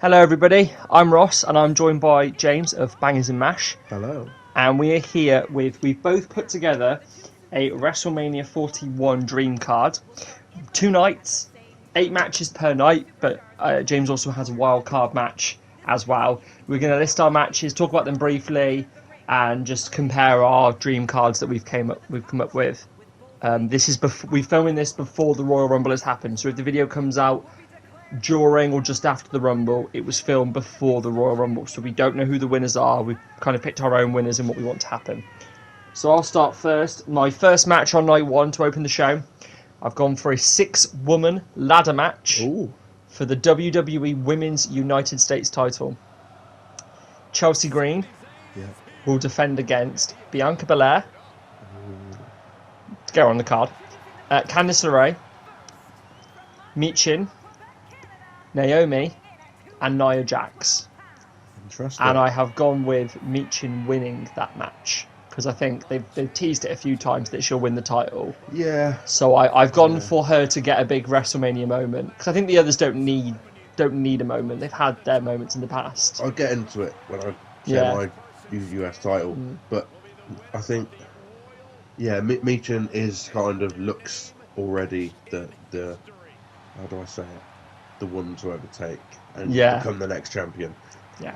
Hello everybody, I'm Ross and I'm joined by James of Bangers and Mash. Hello. And we're here we've both put together a WrestleMania 41 dream card. 2 nights, 8 matches per night, but James also has a wild card match as well. We're going to list our matches, talk about them briefly, and just compare our dream cards that we've come up with. We're filming this before the Royal Rumble has happened, so if the video comes out during or just after the Rumble, it was filmed before the Royal Rumble, so we don't know who the winners are. We've kind of picked our own winners and what we want to happen. So I'll start first. My first match on night 1 to open the show, I've gone for a 6-woman ladder match. Ooh. For the WWE Women's United States title. Chelsea Green will defend against Bianca Belair. To go on the card. Candice LeRae, Michin, Naomi, and Nia Jax. Interesting. And I have gone with Michin winning that match because I think they've teased it a few times that she'll win the title. Yeah. So I've gone for her to get a big WrestleMania moment because I think the others don't need a moment. They've had their moments in the past. I'll get into it when I say my US title, but I think Michin is kind of looks already the how do I say it, the one to overtake and become the next champion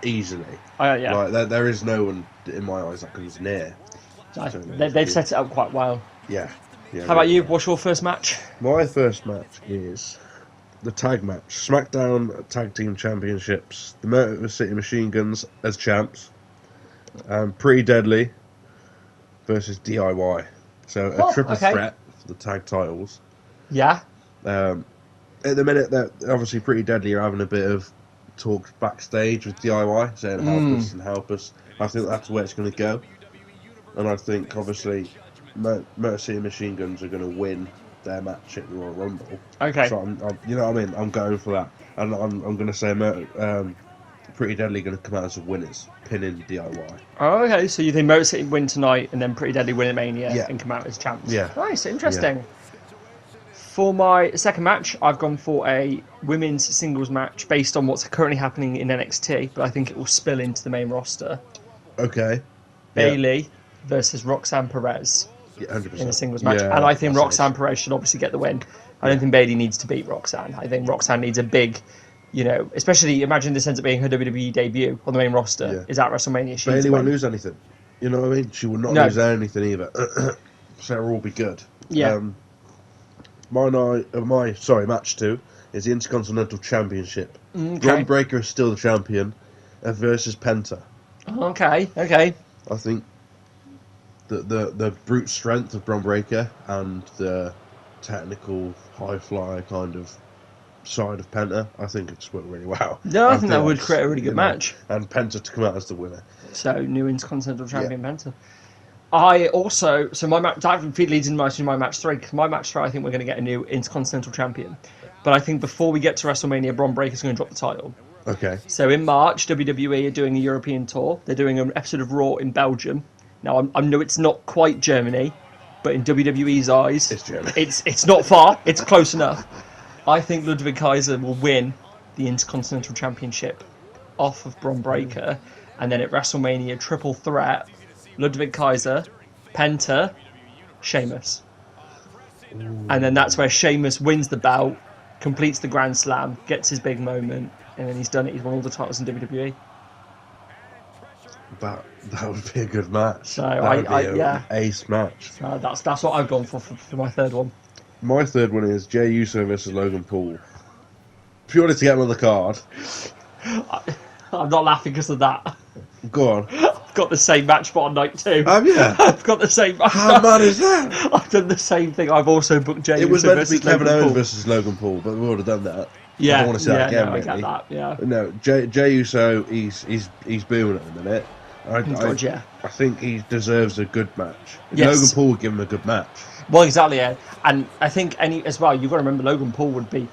easily. Like there is no one in my eyes that comes near. They've set it up quite well. Yeah. How about you? What's your first match? My first match is the tag match, SmackDown Tag Team Championships. The Motor City Machine Guns as champs, Pretty Deadly versus DIY. So a triple threat for the tag titles. Yeah. At the minute, that obviously Pretty Deadly are having a bit of talk backstage with DIY, saying help us. I think that's where it's going to go, and I think obviously Motor City Machine Guns are going to win their match at the Royal Rumble. Okay. So I'm you know what I mean? I'm going for that, and I'm going to say Pretty Deadly going to come out as the winners, pinning DIY. Oh, okay. So you think Motor City win tonight, and then Pretty Deadly win at Mania and come out as champs? Yeah. Nice, interesting. Yeah. For my second match, I've gone for a women's singles match based on what's currently happening in NXT, but I think it will spill into the main roster. Okay. Bayley versus Roxanne Perez. Yeah, 100%. In a singles match, and I think Roxanne Perez should obviously get the win. I don't think Bayley needs to beat Roxanne. I think Roxanne needs a big, especially imagine this ends up being her WWE debut on the main roster. Is at WrestleMania. Bayley won't lose anything. You know what I mean? She will not lose anything either. So it'll all be good. Yeah. Match 2 is the Intercontinental Championship. Braun Breaker is still the champion versus Penta. Okay. I think the brute strength of Braun Breaker and the technical high flyer kind of side of Penta, I think it's worked really well. No, I think that would create a really good match. And Penta to come out as the winner. So new Intercontinental champion Penta. I also, so my match, that leads into my match 3, because my match 3, I think we're going to get a new Intercontinental champion. But I think before we get to WrestleMania, Braun Breaker's going to drop the title. Okay. So in March, WWE are doing a European tour. They're doing an episode of Raw in Belgium. Now, I know it's not quite Germany, but in WWE's eyes, it's Germany. It's not far. It's close enough. I think Ludwig Kaiser will win the Intercontinental Championship off of Braun Breaker. And then at WrestleMania, triple threat, Ludwig Kaiser, Penta, Sheamus. And then that's where Sheamus wins the belt, completes the Grand Slam, gets his big moment, and then he's done it. He's won all the titles in WWE. That would be a good match. So an ace match. So that's what I've gone for my third one. My third one is Jey Uso versus Logan Paul. Purely to get him on the card. I'm not laughing because of that. Go on. I've got the same match but on night 2. Have you? I've got the same match. How mad is that? I've done the same thing. I've also booked Jey Uso. It was meant to be Kevin Kevin Owens versus Logan Paul, but we've already done that. Yeah, I don't want to see that again, I get that, yeah. No, Jey Uso, he's booming at the minute. I think he deserves a good match. Logan Paul would give him a good match. Well, exactly, yeah. And I think you've got to remember Logan Paul would be,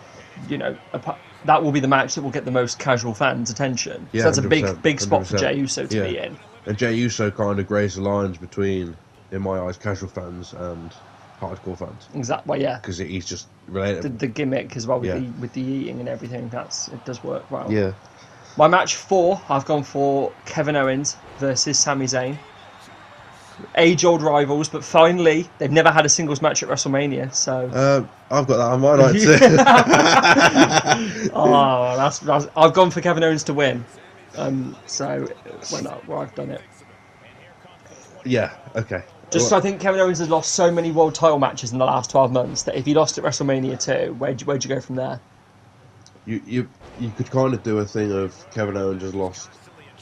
that will be the match that will get the most casual fans' attention. Yeah, so that's a big spot 100%. for Jey Uso to be in. And Jey Uso kind of grays the lines between, in my eyes, casual fans and hardcore fans. Exactly, well, yeah. Because he's just related. The gimmick as well with the eating and everything, it does work well. Yeah. My match 4, I've gone for Kevin Owens versus Sami Zayn. Age-old rivals, but finally, they've never had a singles match at WrestleMania, so... I've got that on my night too. I've gone for Kevin Owens to win. So, well, I've done it. Yeah, okay. I think Kevin Owens has lost so many world title matches in the last 12 months that if he lost at WrestleMania 2, where'd you go from there? You could kind of do a thing of Kevin Owens has lost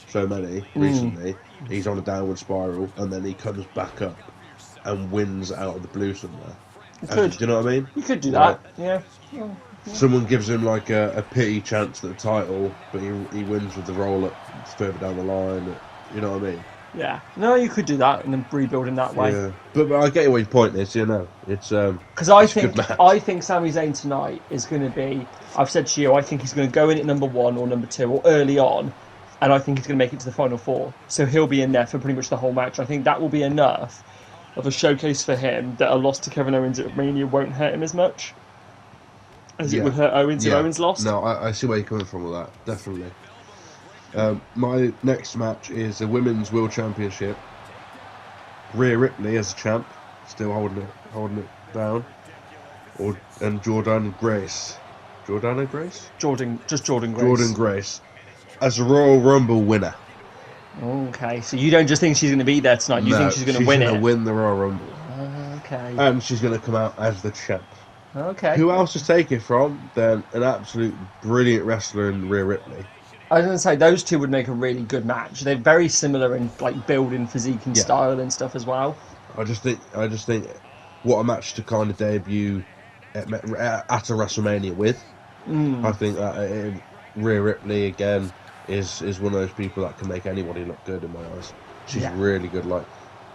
so many recently. He's on a downward spiral, and then he comes back up and wins out of the blue somewhere. Do you know what I mean? You could do that, yeah. Someone gives him like a pity chance at the title, but he wins with the roll up further down the line. You know what I mean? Yeah. No, you could do that and then rebuild in that way. Yeah. But I get what your point is. It's because I think Sami Zayn tonight is going to be. I've said to you, I think he's going to go in at number 1 or number 2 or early on. And I think he's going to make it to the final 4. So he'll be in there for pretty much the whole match. I think that will be enough of a showcase for him that a loss to Kevin Owens at Mania won't hurt him as much as it would hurt Owens if Owens lost. No, I see where you're coming from with that. Definitely. My next match is the Women's World Championship. Rhea Ripley as a champ, still holding it down. And Jordynne Grace. Jordynne Grace? Jordan Grace. Jordynne Grace. As a Royal Rumble winner. Okay, so you don't just think she's going to be there tonight, you think she's going to win it? She's going to win the Royal Rumble. Okay. And she's going to come out as the champ. Okay. Who else to take it from than an absolute brilliant wrestler in Rhea Ripley? I was going to say, those two would make a really good match. They're very similar in like building physique and style and stuff as well. I just think what a match to kind of debut at a WrestleMania with. I think that Rhea Ripley, again, is one of those people that can make anybody look good in my eyes. She's really good. Like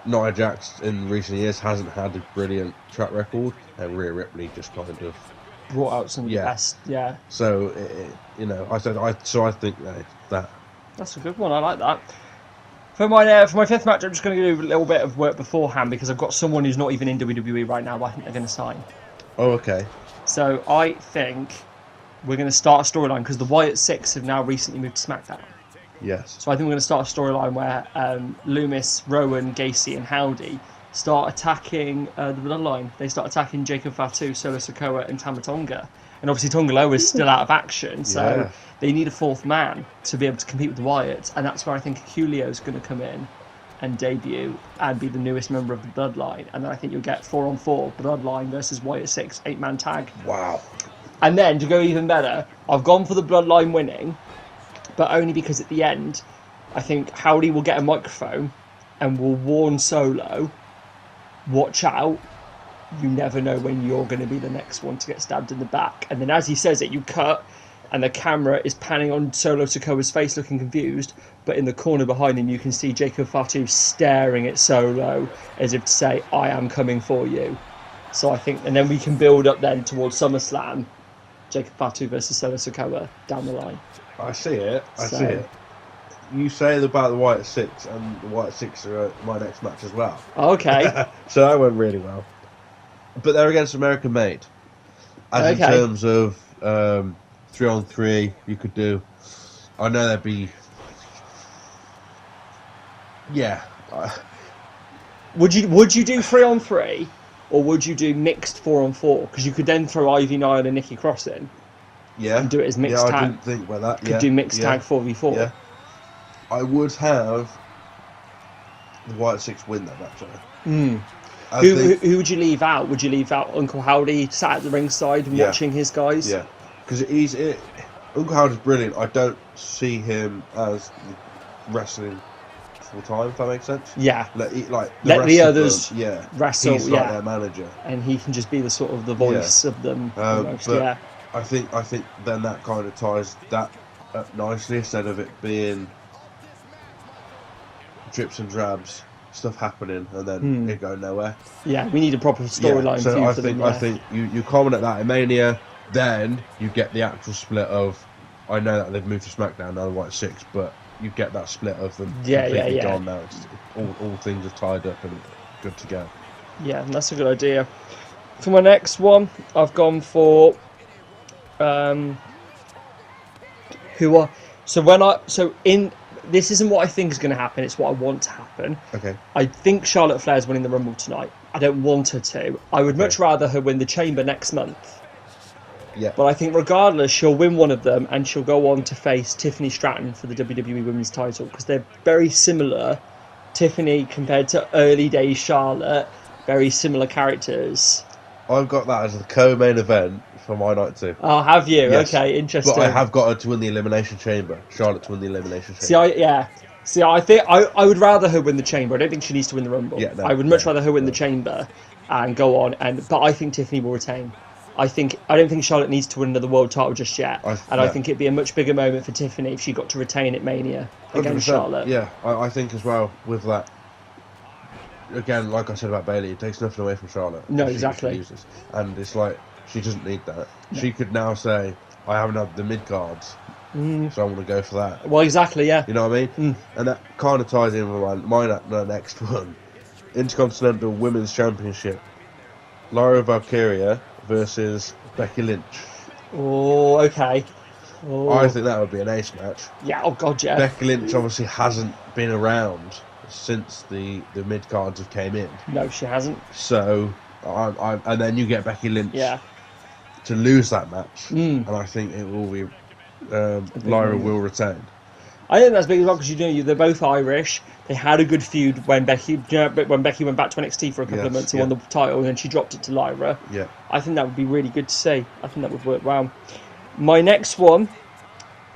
Nia Jax in recent years hasn't had a brilliant track record, and Rhea Ripley just kind of brought out some of the best. Yeah. So I think that that's a good one. I like that. For my 5th match, I'm just going to do a little bit of work beforehand because I've got someone who's not even in WWE right now, but I think they're going to sign. Oh, okay. So I think we're going to start a storyline because the Wyatt Six have now recently moved to SmackDown. Yes. So I think we're going to start a storyline where Loomis, Rowan, Gacy, and Howdy start attacking the Bloodline. They start attacking Jacob Fatu, Solo Sikoa, and Tama Tonga. And obviously Tonga Loa is still out of action, so they need a 4th man to be able to compete with the Wyatts. And that's where I think Julio's going to come in and debut and be the newest member of the Bloodline. And then I think you'll get 4-on-4 Bloodline versus Wyatt Six 8-man tag. Wow. And then, to go even better, I've gone for the Bloodline winning, but only because at the end, I think Howdy will get a microphone and will warn Solo, watch out, you never know when you're going to be the next one to get stabbed in the back. And then as he says it, you cut, and the camera is panning on Solo Sikoa's face looking confused, but in the corner behind him you can see Jacob Fatu staring at Solo as if to say, I am coming for you. So I think, and then we can build up then towards SummerSlam, Jacob Fatu versus Solo Sikoa down the line. I see it. I see it. You say about the Wyatt Six, and the Wyatt Six are my next match as well. Okay. So that went really well. But they're against American Made. As in terms of 3-on-3, you could do. I know there'd be. Yeah. Would you do 3-on-3? Or would you do mixed 4-on-4? Because you could then throw Ivy Nile and Nikki Cross in. Yeah. And do it as mixed tag. I didn't think about that. Could do mixed tag 4v4. Yeah. I would have the Wyatt Six win that match. Who would you leave out? Would you leave out Uncle Howdy sat at the ringside and watching his guys? Yeah. Because Uncle Howdy's brilliant. I don't see him as wrestling full time, if that makes sense. Yeah. Let the others wrestle. He's like their manager, and he can just be the sort of the voice of them. Almost, I think then that kind of ties that up nicely instead of it being drips and drabs, stuff happening and then it going nowhere. Yeah, we need a proper storyline. So I think you culminate that in Mania, then you get the actual split of. I know that they've moved to SmackDown now, the Wyatt Six, but you get that split of them completely gone now. It's, all things are tied up and good to go. Yeah, that's a good idea. For my next one, I've gone for This isn't what I think is going to happen. It's what I want to happen. Okay. I think Charlotte Flair's winning the Rumble tonight. I don't want her to. I would much rather her win the Chamber next month. Yeah. But I think regardless, she'll win one of them and she'll go on to face Tiffany Stratton for the WWE Women's title because they're very similar. Tiffany compared to early days Charlotte, very similar characters. I've got that as a co-main event for my night too. Oh, have you? Yes. Okay, interesting. But I have got her to win the Elimination Chamber. Charlotte to win the Elimination Chamber. See, I think I would rather her win the Chamber. I don't think she needs to win the Rumble. Yeah, no, I would much rather her win the Chamber and go on. But I think Tiffany will retain. I don't think Charlotte needs to win another world title just yet. I think it'd be a much bigger moment for Tiffany if she got to retain at Mania against Charlotte. Yeah, I think as well with that. Again, like I said about Bayley, it takes nothing away from Charlotte. No, exactly. She uses. And it's like, she doesn't need that. No. She could now say, I haven't had the mid-cards, so I want to go for that. Well, exactly, yeah. You know what I mean? And that kind of ties in with my next one. Intercontinental Women's Championship. Lyra Valkyria versus Becky Lynch. Oh, okay. Oh. I think that would be an ace match. Yeah, oh god, yeah. Becky Lynch obviously hasn't been around since the mid-cards have came in. No, she hasn't. So, and then you get Becky Lynch to lose that match. And I think it will be... Lyra will retain. I think that's big as well because they're both Irish. They had a good feud when Becky went back to NXT for a couple of months and won the title, and then she dropped it to Lyra. Yeah, I think that would be really good to see. I think that would work well. My next one,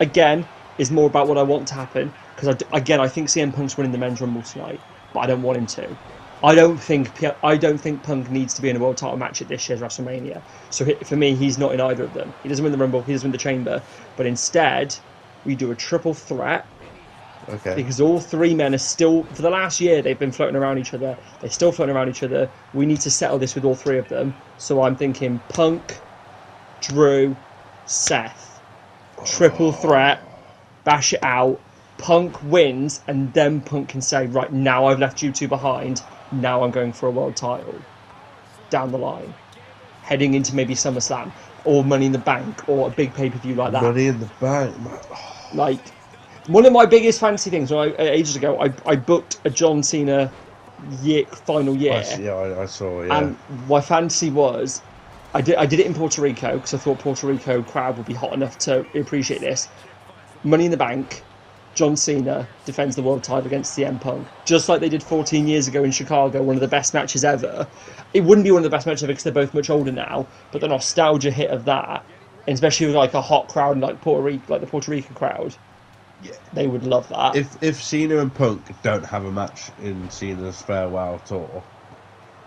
again, is more about what I want to happen because I think CM Punk's winning the Men's Rumble tonight, but I don't want him to. I don't think Punk needs to be in a world title match at this year's WrestleMania. So for me, he's not in either of them. He doesn't win the Rumble, he doesn't win the Chamber, but instead we do a triple threat. Okay. Because all three men are still, for the last year, they've been floating around each other. They're still floating around each other. We need to settle this with all three of them. So I'm thinking Punk, Drew, Seth. Triple threat. Bash it out. Punk wins, and then Punk can say, right, now I've left you two behind. Now I'm going for a world title. Down the line. Heading into maybe SummerSlam. Or Money in the Bank. Or a big pay-per-view like that. Money in the Bank. Like... One of my biggest fantasy things, ages ago, I booked a John Cena final year. I saw, yeah. And my fantasy was, I did it in Puerto Rico, because I thought Puerto Rico crowd would be hot enough to appreciate this. Money in the Bank, John Cena defends the world title against CM Punk. Just like they did 14 years ago in Chicago, one of the best matches ever. It wouldn't be one of the best matches ever because they're both much older now, but the nostalgia hit of that, and especially with like a hot crowd like the Puerto Rican crowd, yeah, they would love that. If Cena and Punk don't have a match in Cena's farewell tour,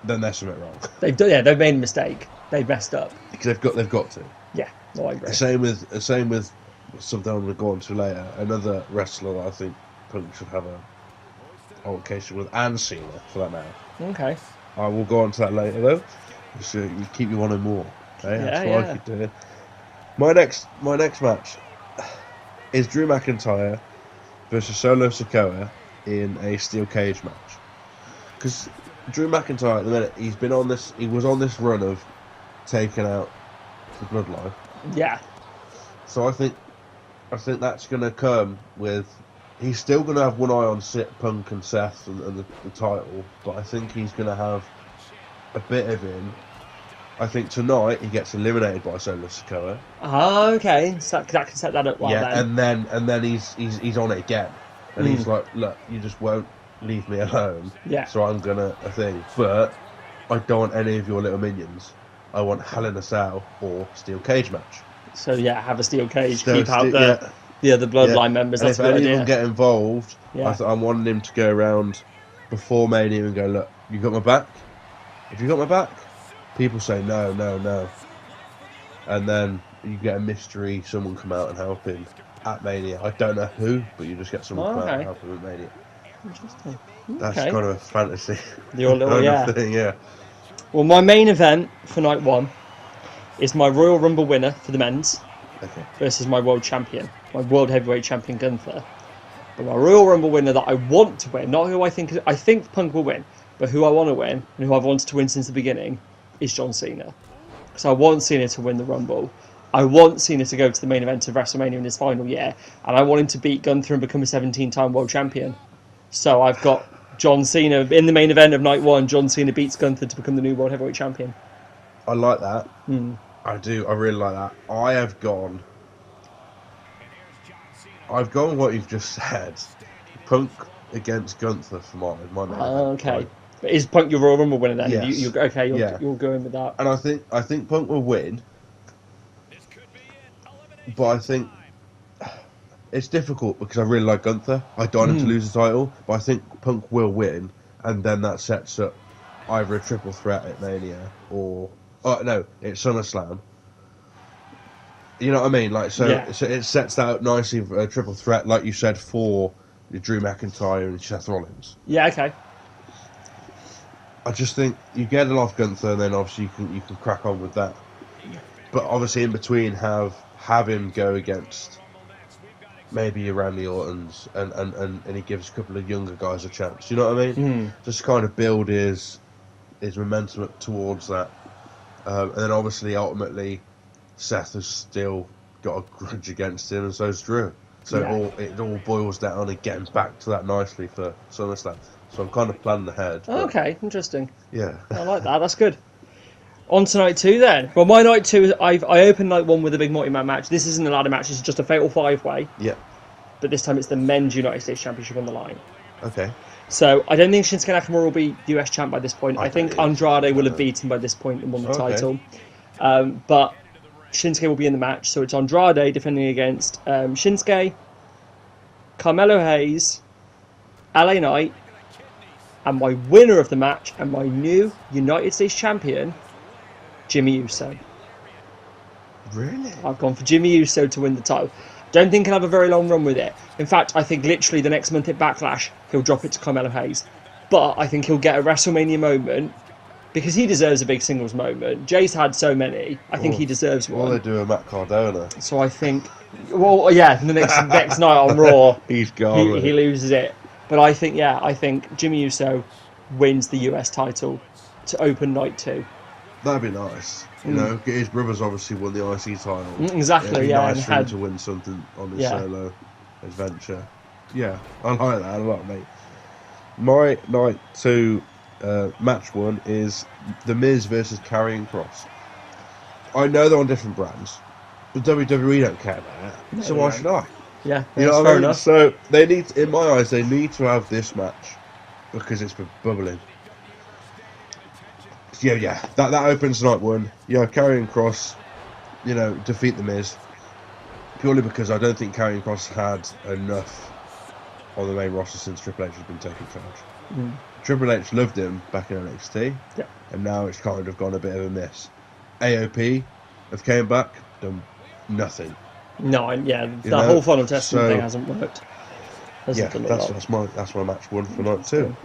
then there's something wrong. They've made a mistake. They've messed up. Because they've got to. Yeah, no, I agree. Same with something I'm going to go on to later. Another wrestler that I think Punk should have a altercation with, and Cena for that matter. Okay. I will go on to that later though. So you keep you wanting more. Okay? Yeah, that's what I keep doing. My next match is Drew McIntyre versus Solo Sikoa in a steel cage match. Because Drew McIntyre at the minute, he was on this run of taking out the Bloodline. Yeah. So I think that's going to come with, he's still going to have one eye on Punk and Seth and the title, but I think he's going to have a bit of him. I think tonight he gets eliminated by Solo Sikoa. Oh, okay. So that can set that up well then. and then he's on it again. And he's like, look, you just won't leave me alone. Yeah. So I'm gonna a thing. But I don't want any of your little minions. I want Hell in a Cell or steel cage match. So yeah, have a steel cage, keep out the other Bloodline members. And that's if a good any idea. of them get involved, I'm wanting him to go around before Mania and go, look, you got my back? If you got my back, people say no. And then you get a mystery, someone come out and help him at Mania. I don't know who, but you just get someone come out and help him at Mania. Interesting. That's kind of a fantasy. Your little, thing, yeah. Well, my main event for night one is my Royal Rumble winner for the men's versus my world champion, my world heavyweight champion Gunther. But my Royal Rumble winner that I want to win, not who I think Punk will win, but who I want to win and who I've wanted to win since the beginning is John Cena. Because I want Cena to win the Rumble. I want Cena to go to the main event of WrestleMania in his final year, and I want him to beat Gunther and become a 17-time world champion. So I've got John Cena in the main event of night one. John Cena beats Gunther to become the new world heavyweight champion. I like that. I do. I really like that. I've gone what you've just said. Punk against Gunther for my main event. Okay. But is Punk your Royal Rumble winner then? Yes. You're going with that. And I think Punk will win. But I think it's difficult because I really like Gunther. I don't want him to lose the title, but I think Punk will win, and then that sets up either a triple threat at Mania or it's SummerSlam. You know what I mean? Like so it sets that up nicely for a triple threat, like you said, for Drew McIntyre and Seth Rollins. Yeah, okay. I just think you get it off Gunther, and then obviously you can crack on with that. But obviously in between have him go against maybe Randy Orton's and he gives a couple of younger guys a chance. You know what I mean? Just kind of build his momentum up towards that. And then obviously ultimately Seth has still got a grudge against him, and so's Drew. So it all boils down and getting back to that nicely for SummerSlam. So I'm kind of planning ahead. Okay, interesting. Yeah. I like that. That's good. On to night two then. Well, my night two, I opened night one with a big multi-man match. This isn't a ladder match, it's just a fatal five-way. Yeah. But this time it's the men's United States Championship on the line. Okay. So I don't think Shinsuke Nakamura will be US champ by this point. I think Andrade will have beaten by this point and won the title. But Shinsuke will be in the match. So it's Andrade defending against Shinsuke, Carmelo Hayes, LA Knight, and my winner of the match and my new United States champion, Jimmy Uso. Really? I've gone for Jimmy Uso to win the title. Don't think he'll have a very long run with it. In fact, I think literally the next month at Backlash, he'll drop it to Carmelo Hayes. But I think he'll get a WrestleMania moment because he deserves a big singles moment. Jay's had so many. I think he deserves one. Well, they do a Matt Cardona. So I think, the next night on Raw, he's gone. He loses it. But I think Jimmy Uso wins the US title to open night two. That'd be nice. You know, his brother's obviously won the IC title. Exactly, It'd be nice for him to win something on his solo adventure. Yeah, I like that a lot, mate. My night two match one is The Miz versus Karrion Kross. I know they're on different brands, but WWE don't care about that. So why should I? Yeah, you know what fair I mean? enough. So they need, in my eyes, they need to have this match because it's bubbling. Yeah. That opens night one. Yeah, Karrion Kross, defeat The Miz. Purely because I don't think Karrion Kross had enough on the main roster since Triple H has been taking charge. Triple H loved him back in NXT, and now it's kind of gone a bit of a miss. AOP have came back, done nothing. No, the whole Final Testament thing hasn't worked. That's my match one for night two.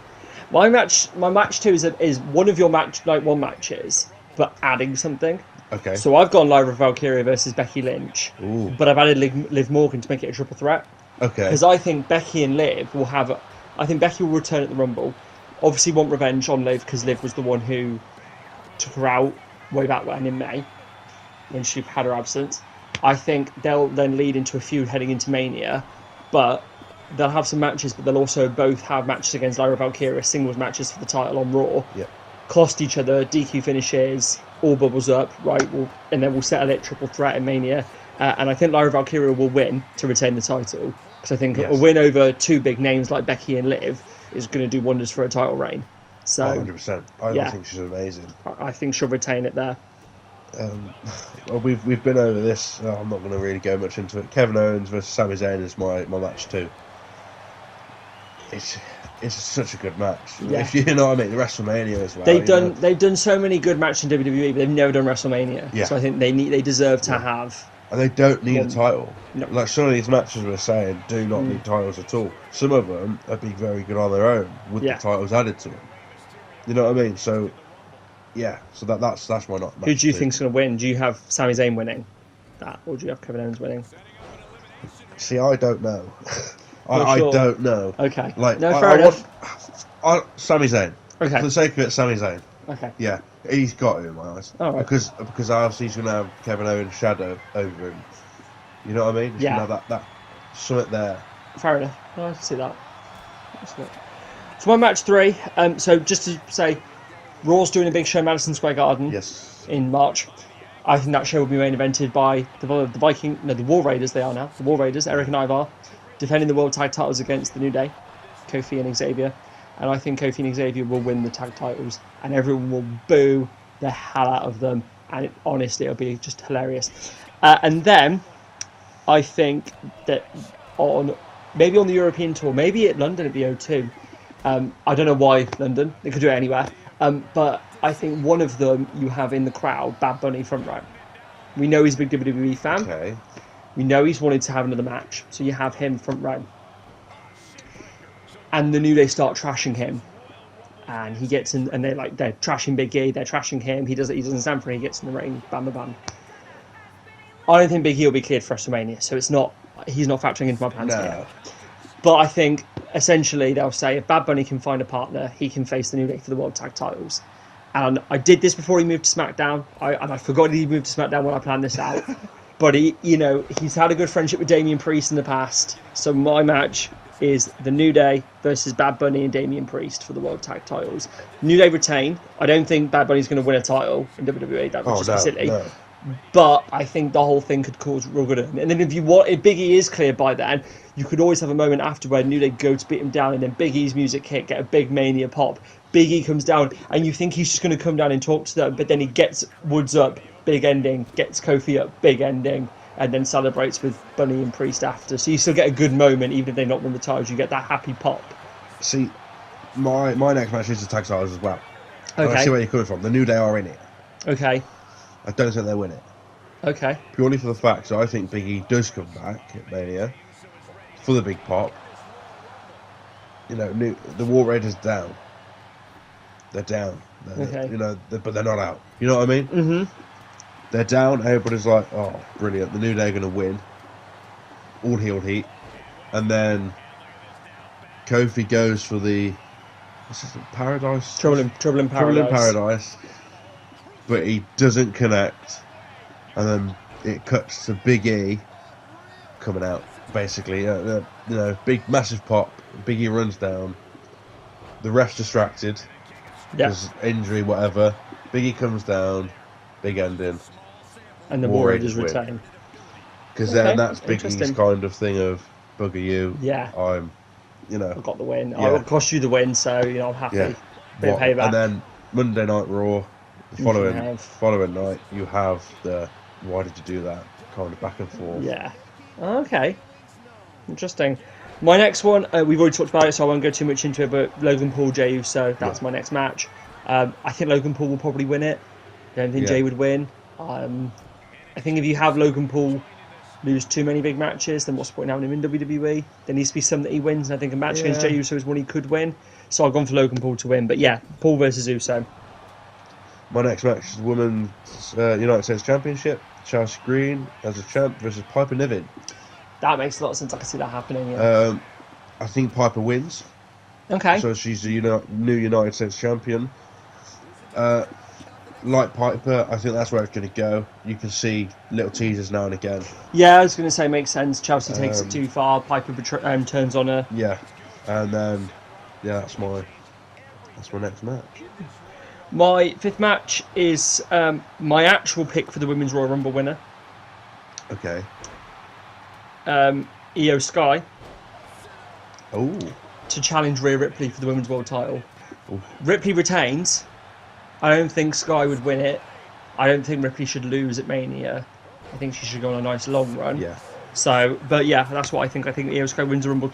My match two is one of your night one matches, but adding something. Okay. So I've gone Lyra Valkyria versus Becky Lynch, but I've added Liv Morgan to make it a triple threat. Okay. Because I think Becky and Liv will have. I think Becky will return at the Rumble. Obviously, want revenge on Liv because Liv was the one who took her out way back when in May, when she had her absence. I think they'll then lead into a feud heading into Mania, but they'll have some matches, but they'll also both have matches against Lyra Valkyria, singles matches for the title on Raw. Yeah. Cost each other, DQ finishes, all bubbles up, right? And then we'll settle it triple threat in Mania. And I think Lyra Valkyria will win to retain the title. Because I think a win over two big names like Becky and Liv is going to do wonders for a title reign. So 100%. I think she's amazing. I think she'll retain it there. Well, we've been over this. I'm not going to really go much into it. Kevin Owens versus Sami Zayn is my match too. It's such a good match. Yeah. If you know what I mean, the WrestleMania as well. They've done so many good matches in WWE, but they've never done WrestleMania. Yeah. So I think they deserve to have. And they don't need a title. No. Like some of these matches we're saying do not need titles at all. Some of them would be very good on their own with the titles added to them. You know what I mean? So so that's my not. Who do you think's going to win? Do you have Sami Zayn winning that, or do you have Kevin Owens winning? See, I don't know. I don't know. Okay. Like, fair enough. Sami Zayn. Okay. For the sake of it, Sami Zayn. Okay. Yeah, he's got it in my eyes. All right. Because obviously he's going to have Kevin Owens' shadow over him. You know what I mean? He's going to have that summit there. Fair enough. I can see that. So my match 3. So just to say, Raw's doing a big show, Madison Square Garden. Yes. In March. I think that show will be main evented by the War Raiders. They are now the War Raiders. Eric and Ivar defending the world tag titles against the New Day, Kofi and Xavier. And I think Kofi and Xavier will win the tag titles, and everyone will boo the hell out of them. And honestly, it'll be just hilarious. And then I think that maybe on the European tour, maybe at London at the O2. I don't know why London. They could do it anywhere. But I think one of them you have in the crowd, Bad Bunny front row. We know he's a big WWE fan. Okay. We know he's wanted to have another match, so you have him front row. And the New Day start trashing him, and he gets in, and they're trashing Big E, they're trashing him. He doesn't stand for it. He gets in the ring, bam, bam, bam. I don't think Big E will be cleared for WrestleMania, so he's not factoring into my plans here. But I think essentially they'll say if Bad Bunny can find a partner, he can face the New Day for the World Tag Titles. And I did this before he moved to SmackDown. I forgot that he moved to SmackDown when I planned this out. But he's had a good friendship with Damian Priest in the past. So my match is the New Day versus Bad Bunny and Damian Priest for the World Tag Titles. New Day retain. I don't think Bad Bunny's going to win a title in WWE. That would just be silly. No. But I think the whole thing could cause real good. And then if Big E is cleared by then, you could always have a moment after where New Day go to beat him down, and then Big E's music hit, get a big Mania pop. Big E comes down, and you think he's just going to come down and talk to them, but then he gets Woods up, big ending, gets Kofi up, big ending, and then celebrates with Bunny and Priest after. So you still get a good moment, even if they not won the titles. You get that happy pop. See, my next match is the tag titles as well. Okay. I see where you're coming from. The New Day are in it. Okay. I don't think they win it. Okay. Purely for the fact that I think Big E does come back at Mania for the big pop. The War Raiders down. They're down. But they're not out. You know what I mean? Mm-hmm. They're down. Everybody's like, oh, brilliant. The New Day are going to win. All heel heat. And then Kofi goes for the Paradise? Trouble in Paradise. Trouble in Paradise. But he doesn't connect. And then it cuts to Big E coming out, basically. Big, massive pop. Big E runs down. The ref's distracted. Because injury, whatever. Big E comes down. Big ending. And the War Raiders retain. Because then that's Big E's kind of thing of, bugger you. Yeah. I've got the win. Yeah. I will cost you the win, so, I'm happy. Yeah. Bit of payback. And then Monday Night Raw, the following night, you have the why did you do that kind of back and forth. Yeah. Okay. Interesting. My next one, we've already talked about it, so I won't go too much into it, but Logan Paul, Jey Uso, that's my next match. I think Logan Paul will probably win it. I don't think Jey would win. I think if you have Logan Paul lose too many big matches, then what's the point in having him in WWE? There needs to be some that he wins, and I think a match against Jey Uso is one he could win. So I've gone for Logan Paul to win. But yeah, Paul versus Uso. My next match is the Women's United States Championship. Chelsea Green as a champ versus Piper Niven. That makes a lot of sense. I can see that happening. Yeah. I think Piper wins. Okay. So she's the new United States champion. Like Piper, I think that's where it's going to go. You can see little teasers now and again. Yeah, I was going to say makes sense. Chelsea takes it too far. Piper turns on her. Yeah, and then that's my next match. My fifth match is my actual pick for the Women's Royal Rumble winner. Okay. Io Sky. Oh. To challenge Rhea Ripley for the Women's World title. Ooh. Ripley retains. I don't think Sky would win it. I don't think Ripley should lose at Mania. I think she should go on a nice long run. Yeah. So, but yeah, that's what I think. I think Io Sky wins the Rumble.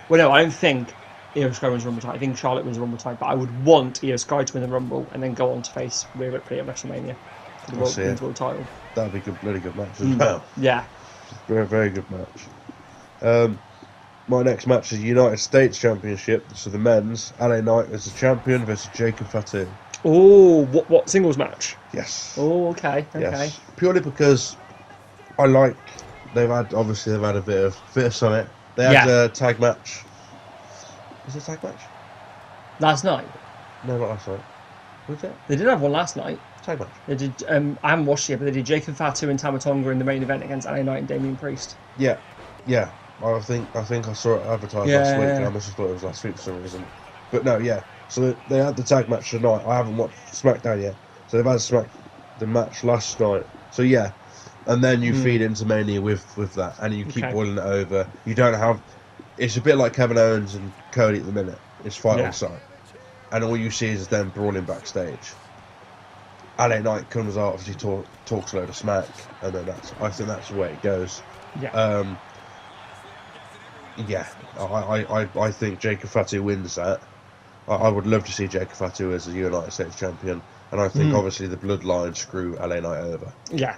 Well, no, I don't think Io Sky wins the Rumble title. I think Charlotte wins the Rumble title. But I would want Io Sky to win the Rumble and then go on to face Rhea Ripley at WrestleMania for the Women's World title. That would be a really good match as well. Yeah. Very, very good match. My next match is the United States Championship. So the men's LA Knight as the champion versus Jacob Fatu. Oh, what singles match? Yes. Oh, okay. Yes. Purely because they've had a bit of summit. They had a tag match. Was it a tag match? Last night? No, not last night. Was it? They did have one last night. Tag match. They did. I haven't watched it, but they did Jacob Fatu and Tama Tonga in the main event against LA Knight and Damian Priest. Yeah. I think I saw it advertised last week, and I must have thought it was last week for some reason. But no, yeah. So they had the tag match tonight. I haven't watched SmackDown yet, so they've had the match last night. So yeah, and then you feed into Mania with that, and you keep boiling it over. You don't have. It's a bit like Kevin Owens and Cody at the minute. It's fight on sight, and all you see is them brawling backstage. LA Knight comes out, obviously talks a load of smack, and then I think that's the way it goes. Yeah. I think Jacob Fatu wins that. I would love to see Jacob Fatu as a United States champion, and I think obviously the Bloodline screw LA Knight over. Yeah.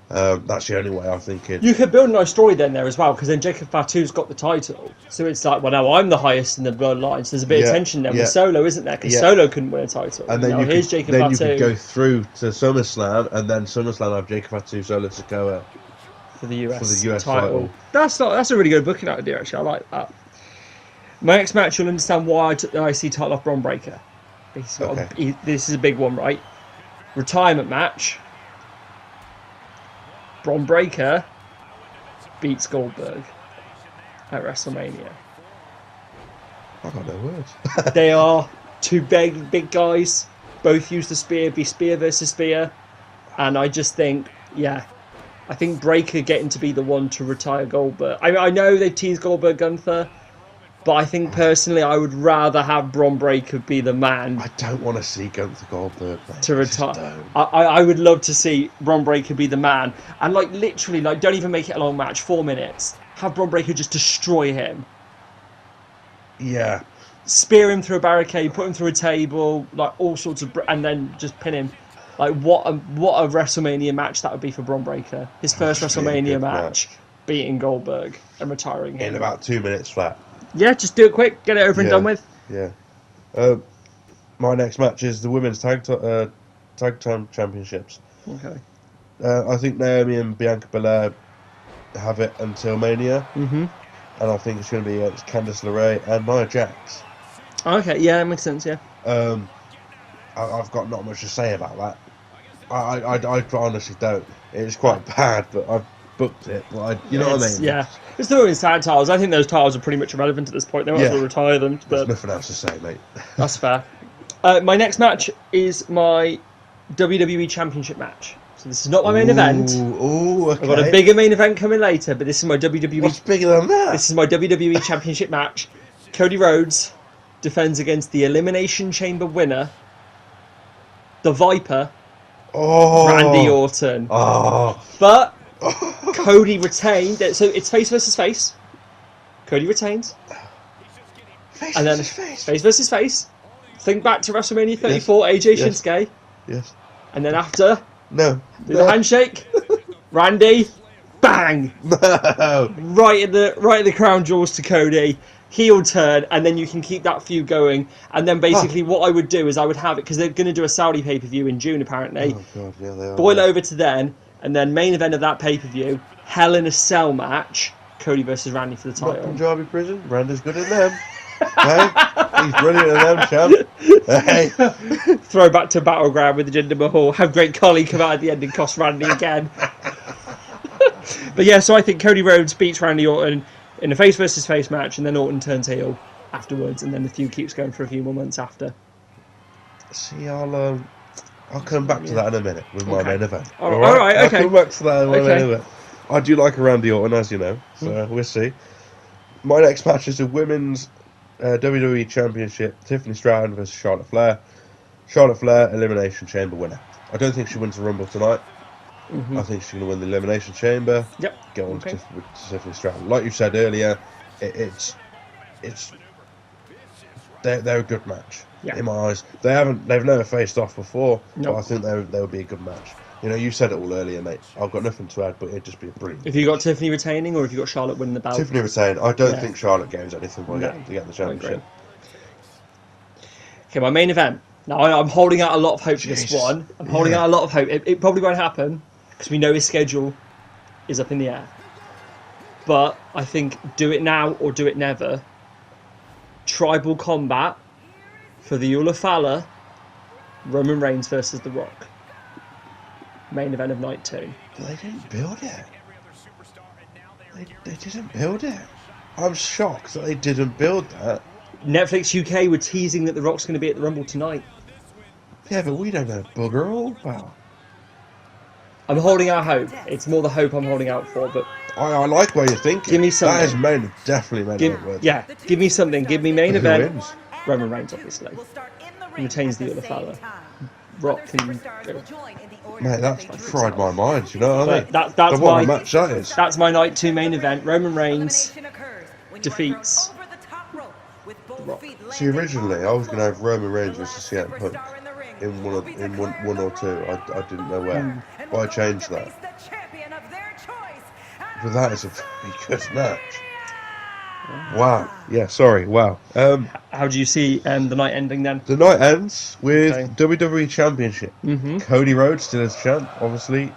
That's the only way I think it. You could build a nice story then there as well, because then Jacob Fatu's got the title, so it's like, well, now I'm the highest in the Bloodline, so there's a bit of tension there with Solo, isn't there? Because Solo couldn't win a title. And then here's Jacob Fatu. You could go through to SummerSlam, and then SummerSlam have Jacob Fatu, Solo Sikoa for the US title. That's a really good booking idea, actually. I like that. My next match, you'll understand why I took the IC title off Bron Breakker. This is a big one, right? Retirement match. Bron Breakker beats Goldberg at WrestleMania. I've got no words. They are two big guys. Both use the spear. Be spear versus spear. And I just think, I think Breakker getting to be the one to retire Goldberg. I know they teased Goldberg Gunther, but I think personally I would rather have Bron Breakker be the man. I don't want to see Gunther Goldberg, mate. To retire. I would love to see Bron Breakker be the man. And literally, don't even make it a long match, 4 minutes. Have Bron Breakker just destroy him. Yeah. Spear him through a barricade, put him through a table, all sorts of... and then just pin him. What a WrestleMania match that would be for Bron Breakker. His first WrestleMania match, beating Goldberg and retiring him. In about 2 minutes flat. Yeah, just do it quick, get it over and done with. Yeah. My next match is the women's tag team championships. Okay. I think Naomi and Bianca Belair have it until Mania. Mm-hmm. And I think it's going to be against Candice LeRae and Nia Jax. Okay, yeah, that makes sense, yeah. I've got not much to say about that. I honestly don't. It's quite bad, but I've booked it. But you know what I mean? Yeah. It's the women's tag titles. I think those titles are pretty much irrelevant at this point. They might as well retire them. There's nothing else to say, mate. That's fair. My next match is my WWE Championship match. So this is not my main event. Ooh, okay. I've got a bigger main event coming later, but this is my WWE... What's bigger than that? This is my WWE Championship match. Cody Rhodes defends against the Elimination Chamber winner, the Viper, Randy Orton. But Cody retained. So it's face versus face. Cody retains. Face and then versus face. Face versus face. Think back to WrestleMania 34, AJ Shinsuke. Yes. And then after... No. Do the handshake. Randy. Bang. No. Right in the crown jewels to Cody. Heel turn, and then you can keep that feud going. And then basically what I would do is I would have it, because they're going to do a Saudi pay-per-view in June apparently. Oh God, yeah, they are. Boil over to then, and then main event of that pay-per-view, Hell in a Cell match, Cody versus Randy for the title. Not Punjabi prison. Randy's good in them. Hey, he's brilliant in them, champ. Hey. Throwback to Battleground with Jinder Mahal. Have Great Khali come out at the end and cost Randy again. But yeah, so I think Cody Rhodes beats Randy Orton in a face versus face match, and then Orton turns heel afterwards, and then the feud keeps going for a few more months after. See, I'll come back to that in a minute with my main event. All right, okay. I'll come back to that in my main event. I do like a Randy Orton, as you know, so we'll see. My next match is a women's WWE Championship, Tiffany Stratton versus Charlotte Flair. Charlotte Flair, Elimination Chamber winner. I don't think she wins the Rumble tonight. Mm-hmm. I think she's going to win the Elimination Chamber. Yep. Get on to Tiffany Stratton. Like you said earlier, they're a good match in my eyes. They've never faced off before, but I think they would be a good match. You know, you said it all earlier, mate. I've got nothing to add, but it'd just be brilliant. If you got Tiffany retaining, or if you got Charlotte winning the belt? Tiffany retaining. I don't think Charlotte gains anything by getting the championship. Okay, my main event. Now, I'm holding out a lot of hope for this one. I'm holding out a lot of hope. It probably won't happen, because we know his schedule is up in the air. But I think do it now or do it never. Tribal Combat for the Ulafala Roman Reigns versus The Rock. Main event of night 2. They didn't build it. They didn't build it. I'm shocked that they didn't build that. Netflix UK were teasing that The Rock's going to be at the Rumble tonight. Yeah, but we don't know bugger all about. I'm holding out hope. It's more the hope I'm holding out for, but I like where you're thinking. give me something. That is definitely main event. Yeah, give me something. Give me main Who event. wins? Roman Reigns, obviously. He retains the other fella. Rock can go. Mate, that's fried my mind, you know what I mean? That's my match that is. That's my night 2 main event. Roman Reigns defeats The Rock. See, originally I was going to have Roman Reigns versus CM Punk in one or two. I didn't know where, but I changed that. But that is a very good match. Wow. Yeah, sorry. Wow. How do you see the night ending then? The night ends with WWE Championship. Cody Rhodes still is champ, obviously.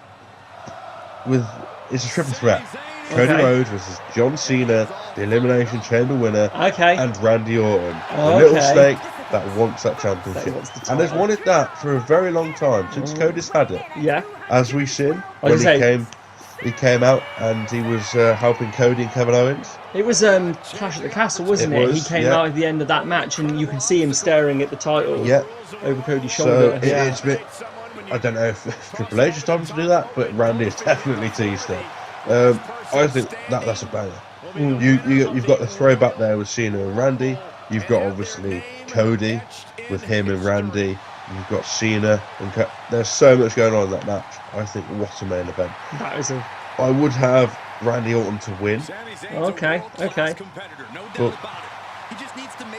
It's a triple threat. Cody Rhodes versus John Cena, the Elimination Chamber winner, and Randy Orton, the little snake that wants that championship. And has wanted that for a very long time, since Cody's had it. Yeah. As we've seen, when he came out and he was helping Cody and Kevin Owens. It was Clash at the Castle, wasn't it? He came out at the end of that match and you can see him staring at the title over Cody's shoulder. So it's a bit, I don't know if Triple H is time to do that, but Randy has definitely teased it. I think that's a banger. You've got the throwback there with Cena and Randy. You've got obviously Cody with him and Randy. You've got Cena and there's so much going on in that match. I think what a main event. That is I would have Randy Orton to win. Okay. But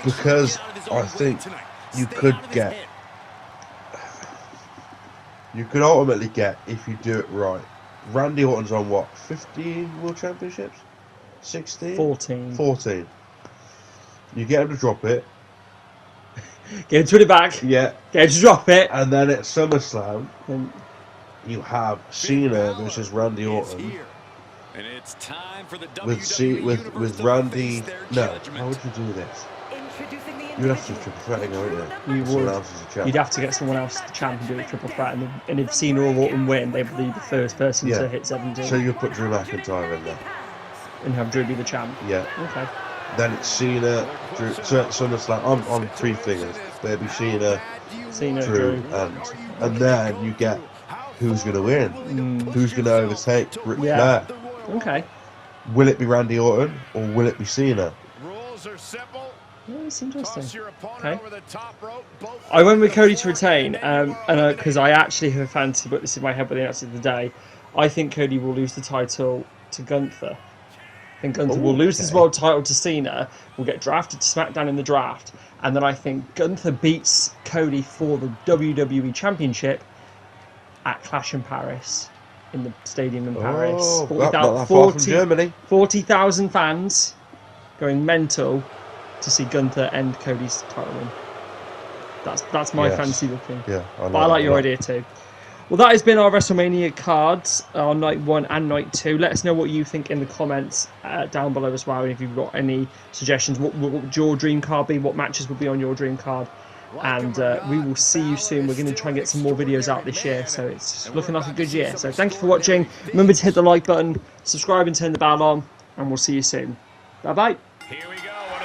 because I think you could ultimately get, if you do it right, Randy Orton's on what, 15 World Championships? 16? 14. You get him to drop it. Get him to it back. Yeah. Get him to drop it. And then at SummerSlam, you have Cena versus Randy Orton. With Randy. No, how would you do this? You'd have to do triple threat, wouldn't you? You would. You'd have to get someone else the champ and do a triple threat, and if Cena or Orton win, they'd be the first person to hit 17. So you put Drew McIntyre in there. And have Drew be the champ. Yeah. Okay. Then it's Cena, Drew, SummerSlam. I'm three fingers. There'd be Cena, Drew, and then you get who's going to win, who's going to overtake Ric Flair. Okay. Will it be Randy Orton or will it be Cena? Rules are simple. Yeah, it's interesting. Okay. I went with Cody to retain, and because I actually have a fantasy, but this is my head by the end of the day. I think Cody will lose the title to Gunther. I think Gunther will lose his world title to Cena, will get drafted to SmackDown in the draft, and then I think Gunther beats Cody for the WWE Championship at Clash in Paris, in the stadium in Paris. Not that far from Germany. 40,000 fans going mental to see Gunther end Cody's title win. That's my fantasy looking. Yeah, but I like your idea too. Well, that has been our WrestleMania cards on night 1 and night 2. Let us know what you think in the comments down below as well. And if you've got any suggestions, what would your dream card be? What matches would be on your dream card? And we will see you soon. We're going to try and get some more videos out this year. So it's looking like a good year. So thank you for watching. Remember to hit the like button, subscribe and turn the bell on. And we'll see you soon. Bye-bye.